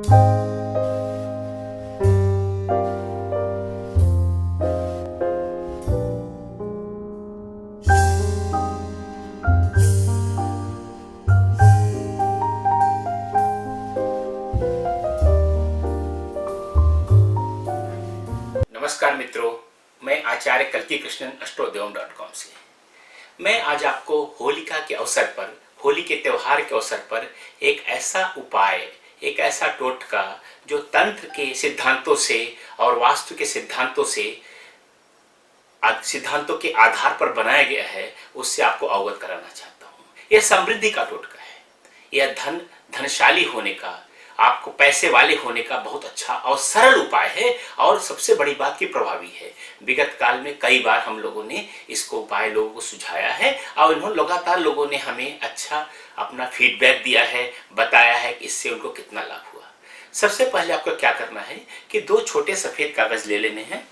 नमस्कार मित्रों, मैं आचार्य कल्की कृष्णन अष्टोद्यम.com से मैं आज आपको होलिका के अवसर पर, होली के त्यौहार के अवसर पर एक ऐसा उपाय, एक ऐसा टोटका जो तंत्र के सिद्धांतों से और वास्तु के सिद्धांतों के आधार पर बनाया गया है, उससे आपको अवगत कराना चाहता हूँ। यह समृद्धि का टोटका है। यह धनशाली होने का, आपको पैसे वाले होने का बहुत अच्छा और सरल उपाय है, और सबसे बड़ी बात की प्रभावी है। विगत काल में कई बार हम लोगों ने इसको उपाय लोगों को सुझाया है और इन्होंने लगातार लोगों ने हमें अच्छा अपना फीडबैक दिया है, बताया है कि इससे उनको कितना लाभ हुआ। सबसे पहले आपको क्या करना है कि 2 छोटे सफेद कागज ले लेने हैं।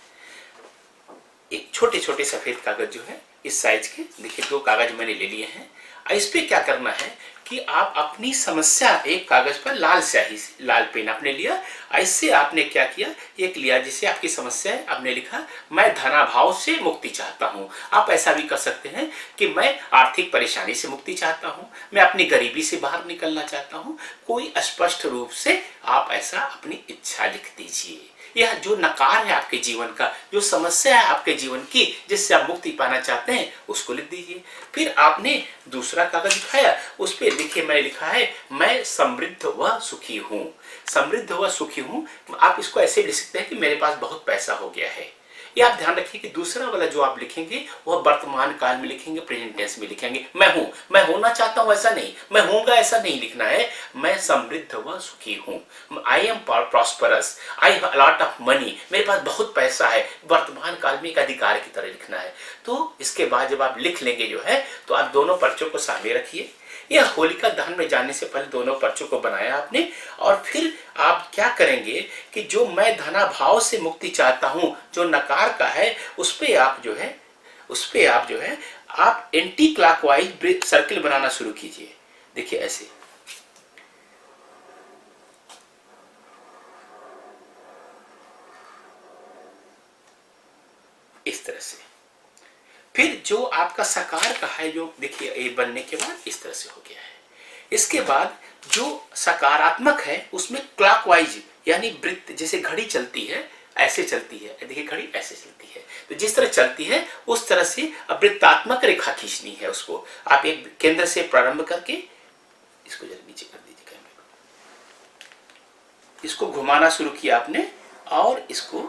एक छोटे छोटे सफेद कागज जो है इस साइज के, देखिए 2 कागज मैंने ले लिए हैं। इस पे क्या करना है कि आप अपनी समस्या एक कागज पर लाल स्याही से, लाल पेन आपने लिया, ऐसे आपने क्या किया, एक लिया जिसे आपकी समस्या है, आपने लिखा मैं धनाभाव से मुक्ति चाहता हूँ। आप ऐसा भी कर सकते हैं कि मैं आर्थिक परेशानी से मुक्ति चाहता हूँ, मैं अपनी गरीबी से बाहर निकलना चाहता हूँ। कोई स्पष्ट रूप से आप ऐसा अपनी इच्छा लिख दीजिए। यह जो नकार है आपके जीवन का, जो समस्या है आपके जीवन की, जिससे आप मुक्ति पाना चाहते हैं, उसको लिख दीजिए। फिर आपने दूसरा कागज उठाया, उस पर देखिए मैंने लिखा है मैं समृद्ध व सुखी हूँ। समृद्ध व सुखी हूँ, आप इसको ऐसे लिख सकते हैं कि मेरे पास बहुत पैसा हो गया है। ये आप ध्यान रखिए कि दूसरा वाला जो आप लिखेंगे वह वर्तमान काल में लिखेंगे, प्रेजेंट टेंस में लिखेंगे। मैं हूं, मैं होना चाहता हूं ऐसा नहीं, मैं होऊंगा ऐसा नहीं लिखना है। मैं समृद्ध व सुखी हूं, I am prosperous, I have a lot of money, मेरे पास बहुत पैसा है। वर्तमान काल में एक अधिकार की तरह लिखना है। तो इसके बाद जब आप लिख लेंगे जो है, तो आप दोनों पर्चों को सामने रखिए। यह होलिका दहन में जाने से पहले दोनों पर्चों को बनाया आपने, और फिर आप क्या करेंगे कि जो मैं धनाभाव से मुक्ति चाहता हूं, जो नकार का है, उस पे आप जो है आप एंटी क्लॉकवाइज सर्किल बनाना शुरू कीजिए। देखिए ऐसे, इस तरह से। फिर जो आपका सकार का है, जो देखिए ये बनने के बाद इस तरह से हो गया है। इसके बाद जो सकारात्मक है उसमें क्लॉकवाइज, यानी वृत्त, जैसे घड़ी चलती है ऐसे चलती है, देखिए घड़ी ऐसे चलती है, तो जिस तरह चलती है उस तरह से वृत्तात्मक रेखा खींचनी है। उसको आप एक केंद्र से प्रारंभ करके इसको जरा नीचे कर दीजिए कैमरे को, इसको घुमाना शुरू किया आपने, और इसको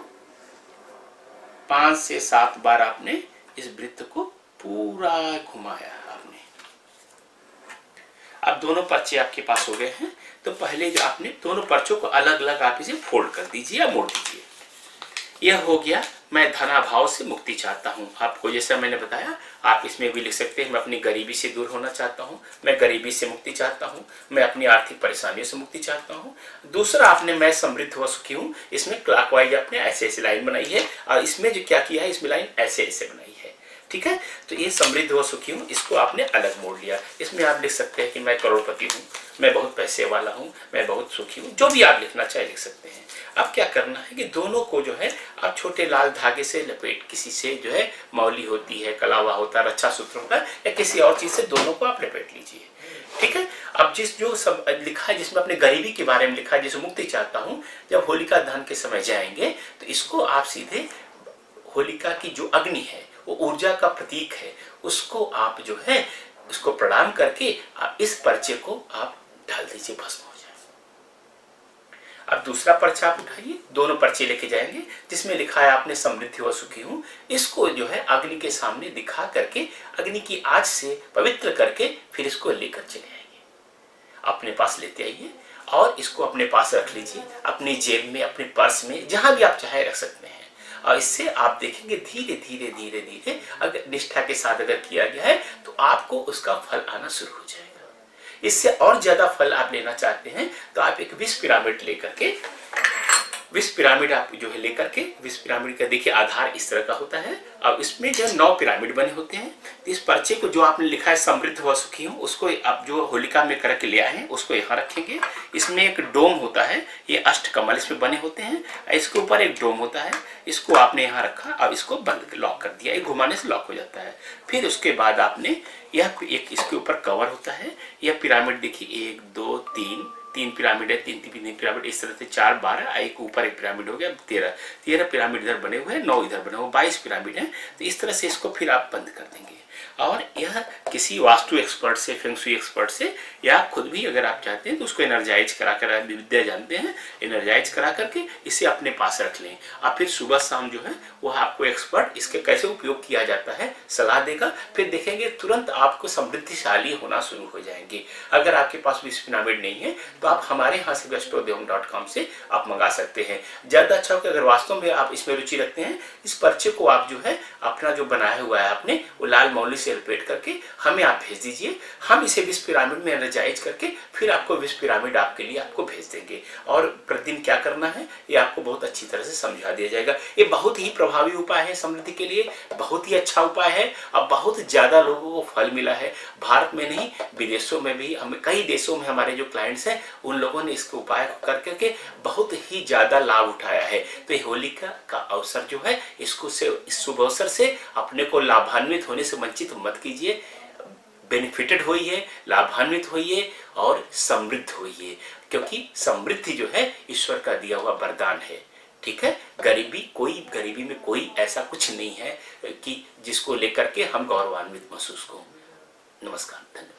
5 से 7 बार आपने इस वृत्त को पूरा घुमाया आपने। अब दोनों पर्चे आपके पास हो गए हैं। तो पहले जो आपने दोनों पर्चों को अलग अलग आप इसे फोल्ड कर दीजिए या मोड़ दीजिए। यह हो गया मैं धनाभाव से मुक्ति चाहता हूं। आपको जैसा मैंने बताया, आप इसमें भी लिख सकते हैं मैं अपनी गरीबी से दूर होना चाहता हूं, मैं गरीबी से मुक्ति चाहता हूं, मैं अपनी आर्थिक परेशानियों से मुक्ति चाहता हूं। दूसरा आपने मैं समृद्ध व सुखी हूं, इसमें क्लॉकवाइज आपने ऐसे ऐसे लाइन बनाई है, और इसमें जो क्या किया है, इसमें लाइन ऐसे ऐसे बनाई है। ठीक है, तो ये समृद्ध व सुखी हूँ, इसको आपने अलग मोड़ लिया। इसमें आप लिख सकते हैं कि मैं करोड़पति हूँ, मैं बहुत पैसे वाला हूँ, मैं बहुत सुखी हूँ, जो भी आप लिखना चाहे लिख सकते हैं। अब क्या करना है कि दोनों को जो है आप छोटे लाल धागे से लपेट, किसी से जो है मौली होती है, कलावा होता है, रक्षा सूत्र होता है, या किसी और चीज से दोनों को आप लपेट लीजिए। ठीक है, अब जो सब लिखा है, जिसमें अपने गरीबी के बारे में लिखा है, जिसे मुक्ति चाहता हूँ, जब होलिका दहन के समय जाएंगे तो इसको आप सीधे होलिका की जो अग्नि है, वो ऊर्जा का प्रतीक है, उसको आप जो है उसको प्रणाम करके आप इस पर्चे को आप डाल दीजिए, भस्म हो जाए। अब दूसरा पर्चा आप उठाइए, दोनों पर्चे लेके जाएंगे, जिसमें लिखा है आपने समृद्धि व सुखी हूं, इसको जो है अग्नि के सामने दिखा करके, अग्नि की आग से पवित्र करके, फिर इसको लेकर चले आइए, अपने पास लेते आइए, और इसको अपने पास रख लीजिए, अपनी जेब में, अपने पर्स में, जहां भी आप चाहे रख सकते हैं। और इससे आप देखेंगे धीरे धीरे धीरे धीरे अगर निष्ठा के साथ अगर किया गया है तो आपको उसका फल आना शुरू हो जाएगा। इससे और ज्यादा फल आप लेना चाहते हैं तो आप एक विष पिरामिड लेकर के विश्व पिरामिड आप जो है लेकर के, विश्व पिरामिड का देखिए आधार इस तरह का होता है। अब इसमें जो 9 पिरामिड बने होते हैं। तो इस पर्चे को जो आपने लिखा है समृद्ध व सुखी हूँ, उसको आप जो होलिका में करके ले आए हैं उसको यहाँ रखेंगे। इसमें एक डोम होता है, ये अष्टकमल इसमें बने होते हैं। इसके ऊपर एक डोम होता है, इसको आपने यहाँ रखा। अब इसको बंद लॉक कर दिया, ये घुमाने से लॉक हो जाता है। फिर उसके बाद आपने यह एक इसके ऊपर कवर होता है। यह पिरामिड देखिए 1 2 3 पिरामिड है, 3 पिरामिड, इस तरह से 4 12, एक ऊपर एक पिरामिड हो गया 13 पिरामिड इधर बने हुए हैं, 9 इधर बने हुए, 22 पिरामिड हैं। तो इस तरह से इसको फिर आप बंद कर देंगे। और यह किसी वास्तु एक्सपर्ट से, फेंगशुई एक्सपर्ट से, या खुद भी अगर आप चाहते हैं तो उसको एनर्जाइज करा कर, विद्या जानते हैं, एनर्जाइज करा करके इसे अपने पास रख लें। और फिर सुबह शाम जो है वह आपको एक्सपर्ट इसके कैसे उपयोग किया जाता है सलाह देगा। फिर देखेंगे तुरंत आपको समृद्धिशाली होना शुरू हो जाएंगे। अगर आपके पास विश्व पिरामिड नहीं है तो आप हमारे यहाँ से westodayom.com से आप मंगा सकते हैं। ज़्यादा अच्छा हो कि अगर वास्तव में आप इसमें रुचि रखते हैं, इस पर्चे को आप जो है अपना जो बनाया हुआ है आपने, वो लाल मौली से लपेट करके हमें आप भेज दीजिए। हम इसे विश्व पिरामिड में एनर्जाइज करके फिर आपको विश्व पिरामिड आपके लिए आपको भेज देंगे। और प्रतिदिन क्या करना है ये आपको बहुत अच्छी तरह से समझा दिया जाएगा। ये बहुत ही प्रभावी उपाय है समृद्धि के लिए, बहुत ही अच्छा उपाय है। अब बहुत ज़्यादा लोगों को फल मिला है, भारत में नहीं विदेशों में भी। हमें कई देशों में हमारे जो क्लाइंट्स हैं उन लोगों ने इसके उपाय को कर करके बहुत ही ज़्यादा लाभ उठाया है। तो ये होलिका का अवसर जो है, इसको से इस शुभ अवसर से अपने को लाभान्वित होने से वंचित मत कीजिए। बेनिफिटेड होइए, लाभान्वित होइए और समृद्ध होइए, क्योंकि समृद्धि जो है ईश्वर का दिया हुआ वरदान है। ठीक है, गरीबी में कोई ऐसा कुछ नहीं है कि जिसको लेकर के हम गौरवान्वित महसूस को। नमस्कार, धन्यवाद।